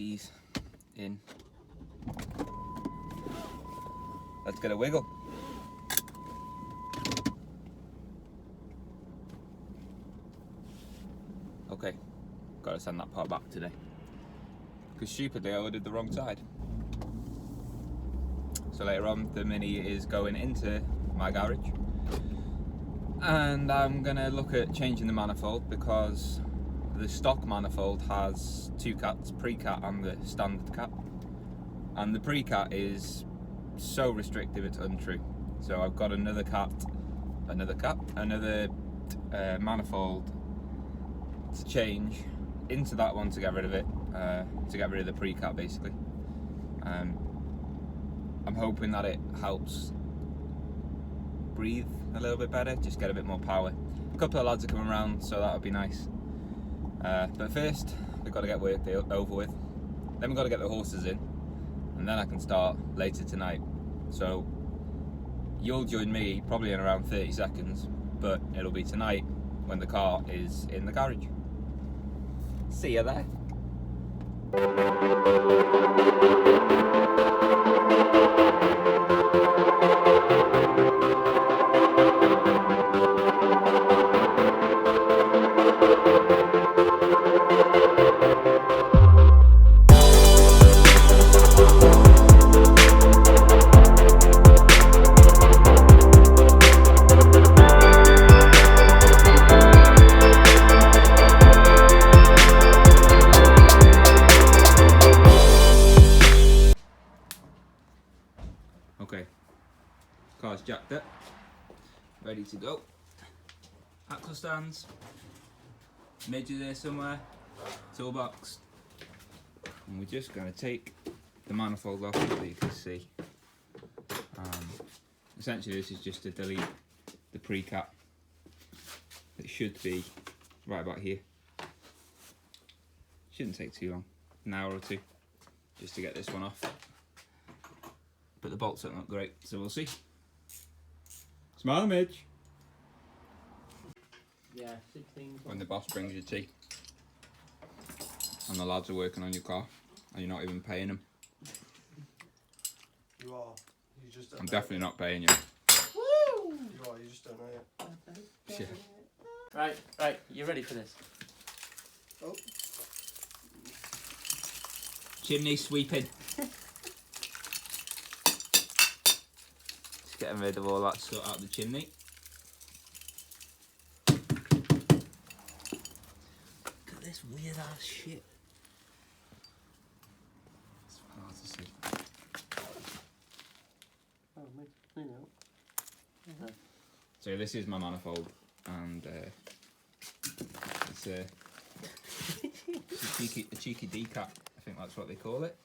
these in. Let's get a wiggle. Okay, gotta send that part back today. Because stupidly I ordered the wrong side. So later on the Mini is going into my garage. And I'm gonna look at changing the manifold because the stock manifold has two cats, pre-cat and the standard cat. And the pre-cat is so restrictive it's untrue. So I've got another manifold to change into that one to get rid of it, to get rid of the pre-cat basically. I'm hoping that it helps breathe a little bit better, just get a bit more power. A couple of lads are coming around, so that would be nice. But first, we've got to get work over with. Then we've got to get the horses in, and then I can start later tonight. So you'll join me probably in around 30 seconds, but it'll be tonight when the car is in the garage. See you there. Okay, car's jacked up, ready to go. Axle stands, midge there somewhere, toolbox, and we're just going to take the manifold off so you can see. Essentially this is just to delete the pre-cat. It should be right about here. Shouldn't take too long, an hour or two, just to get this one off. But the bolts don't look great, so we'll see. Smile, Midge. Yeah, 16. When the boss brings you tea, and the lads are working on your car, and you're not even paying them. You are. You just don't I'm know definitely it. not paying you. You are. You just don't know it. Yeah. Right, you ready for this? Oh. Chimney sweeping. Just getting rid of all that stuff out of the chimney. Look at this weird ass shit. It's hard to see. Oh, mate, you know. So this is my manifold, and it's a cheeky D-cap, I think that's what they call it.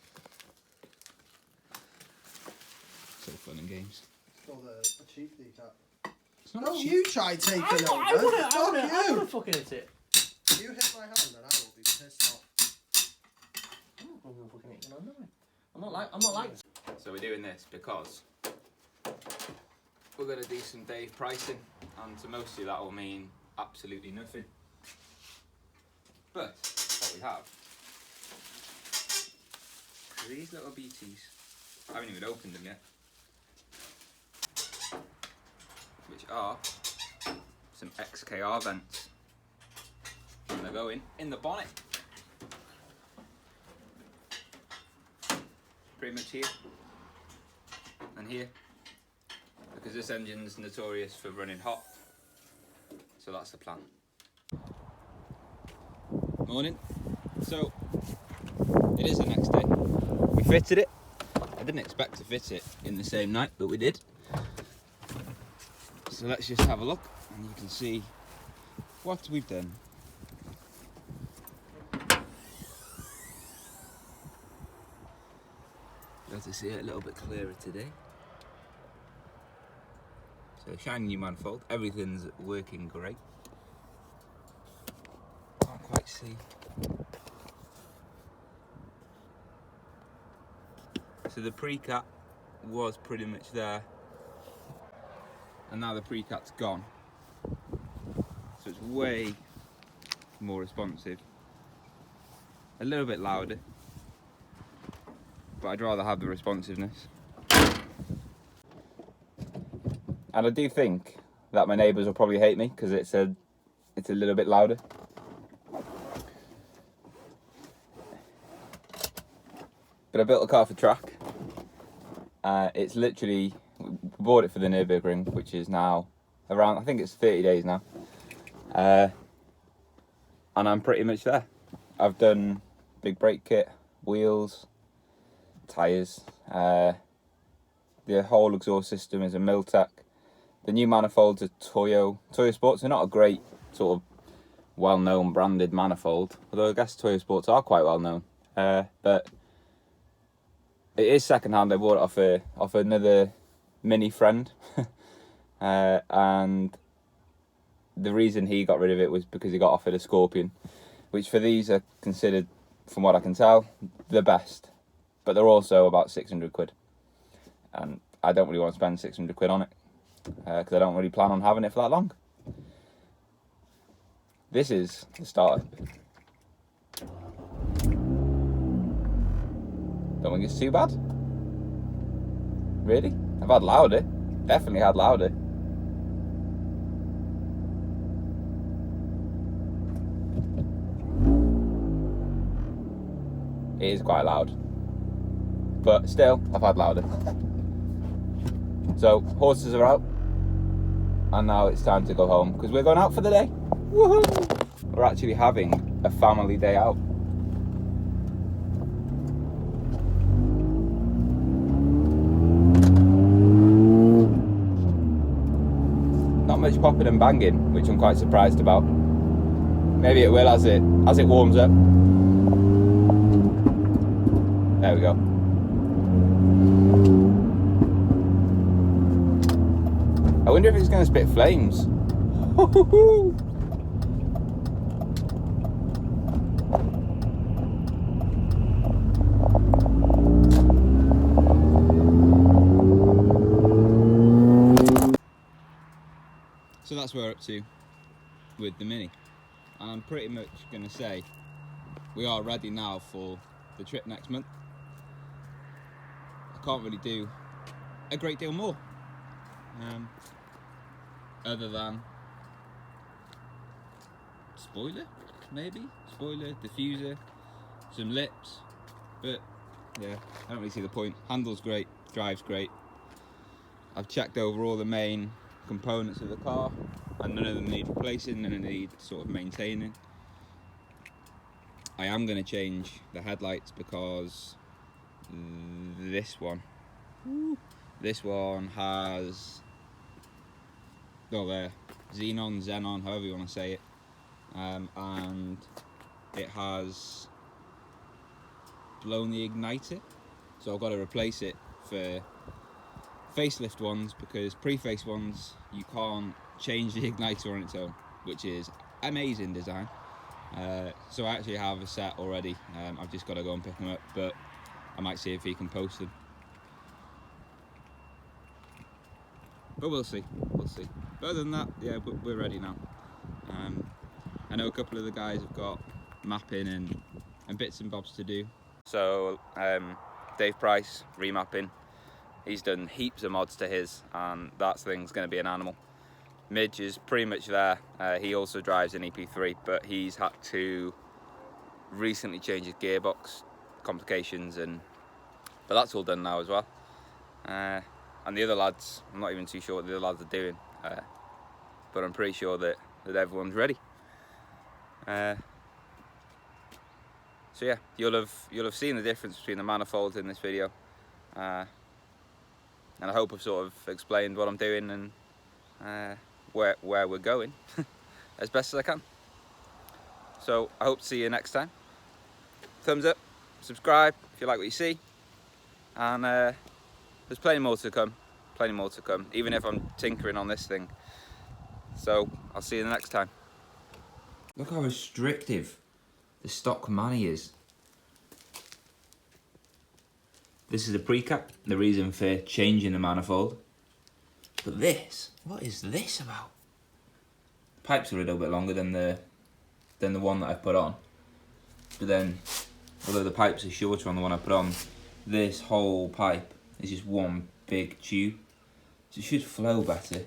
So fun and games. It's called a cheap decat. It's not Oh, cheap. you try taking over. I Fuck wanna you. fucking hit it. If you hit my hand, then I will be pissed off. I'm gonna fucking hit your hand, am I? I'm not like. So we're doing this because we're going to do some Dave pricing, and to most of you that will mean absolutely nothing. But what we have are these little BTs. I haven't even opened them yet. Which are some XKR vents. And they're going in the bonnet. Pretty much here and here, because this engine's notorious for running hot, so that's the plan. Morning. So it is the next day. We fitted it. I didn't expect to fit it in the same night, but we did. So let's just have a look and you can see what we've done. Got to see it a little bit clearer today. So shiny new manifold, everything's working great. Can't quite see. So the pre-cat was pretty much there, and now the pre-cat's gone. So it's way more responsive, a little bit louder, but I'd rather have the responsiveness. And I do think that my neighbours will probably hate me because it's a little bit louder. But I built a car for track. It's literally, we bought it for the Nürburgring, which is now around, I think it's 30 days now. And I'm pretty much there. I've done big brake kit, wheels, tyres. The whole exhaust system is a Miltech. The new manifolds are Toyo Sports. They're not a great sort of well-known branded manifold, although I guess Toyo Sports are quite well known. But it is second-hand. I bought it off another Mini friend, and the reason he got rid of it was because he got offered a Scorpion, which for these are considered, from what I can tell, the best. But they're also about 600 quid, and I don't really want to spend 600 quid on it because I don't really plan on having it for that long. This is the starter. Don't think it's too bad. Really? I've had louder. Definitely had louder. It is quite loud. But still, I've had louder. So, horses are out. And now it's time to go home because we're going out for the day. Woohoo! We're actually having a family day out. Not much popping and banging, which I'm quite surprised about. Maybe it will as it warms up. There we go. I wonder if it's going to spit flames. So that's where we're up to with the Mini, and I'm pretty much going to say we are ready now for the trip next month. I can't really do a great deal more other than spoiler, diffuser, some lips, but yeah, I don't really see the point. Handle's great, drive's great. I've checked over all the main components of the car and none of them need replacing, none of them need sort of maintaining. I am going to change the headlights because this one has xenon, however you want to say it, and it has blown the igniter, so I've got to replace it for facelift ones, because pre-face ones you can't change the igniter on its own, which is amazing design. So I actually have a set already. I've just got to go and pick them up, but I might see if he can post them. But we'll see. But other than that, yeah, we're ready now. I know a couple of the guys have got mapping and bits and bobs to do. So Dave Price, remapping. He's done heaps of mods to his, and that thing's going to be an animal. Midge is pretty much there. He also drives an EP3, but he's had to recently change his gearbox complications, but that's all done now as well. And the other lads, I'm not even too sure what the other lads are doing, but I'm pretty sure that everyone's ready. So yeah, you'll have seen the difference between the manifolds in this video, and I hope I've sort of explained what I'm doing and where we're going as best as I can. So I hope to see you next time. Thumbs up, subscribe if you like what you see, and there's plenty more to come, even if I'm tinkering on this thing. So I'll see you the next time. Look how restrictive the stock Mani is. This is a pre-cap, the reason for changing the manifold. But this, what is this about? Pipes are a little bit longer than the one that I put on. But then, although the pipes are shorter on the one I put on, this whole pipe is just one big tube, so it should flow better.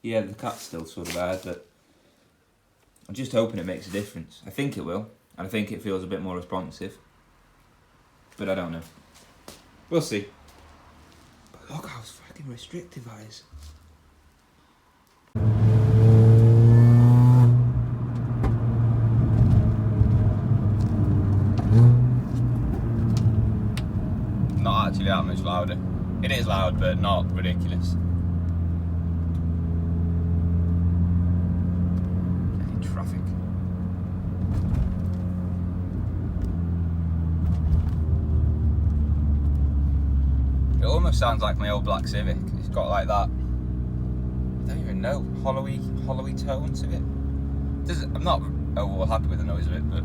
Yeah, the cat's still sort of hard, but I'm just hoping it makes a difference. I think it will, and I think it feels a bit more responsive, but I don't know. We'll see. But look how fucking restrictive that is. Not actually that much louder. It is loud, but not ridiculous. Any traffic. It almost sounds like my old black Civic. It's got like that, I don't even know, hollowy tone to it. I'm not overall happy with the noise of it, but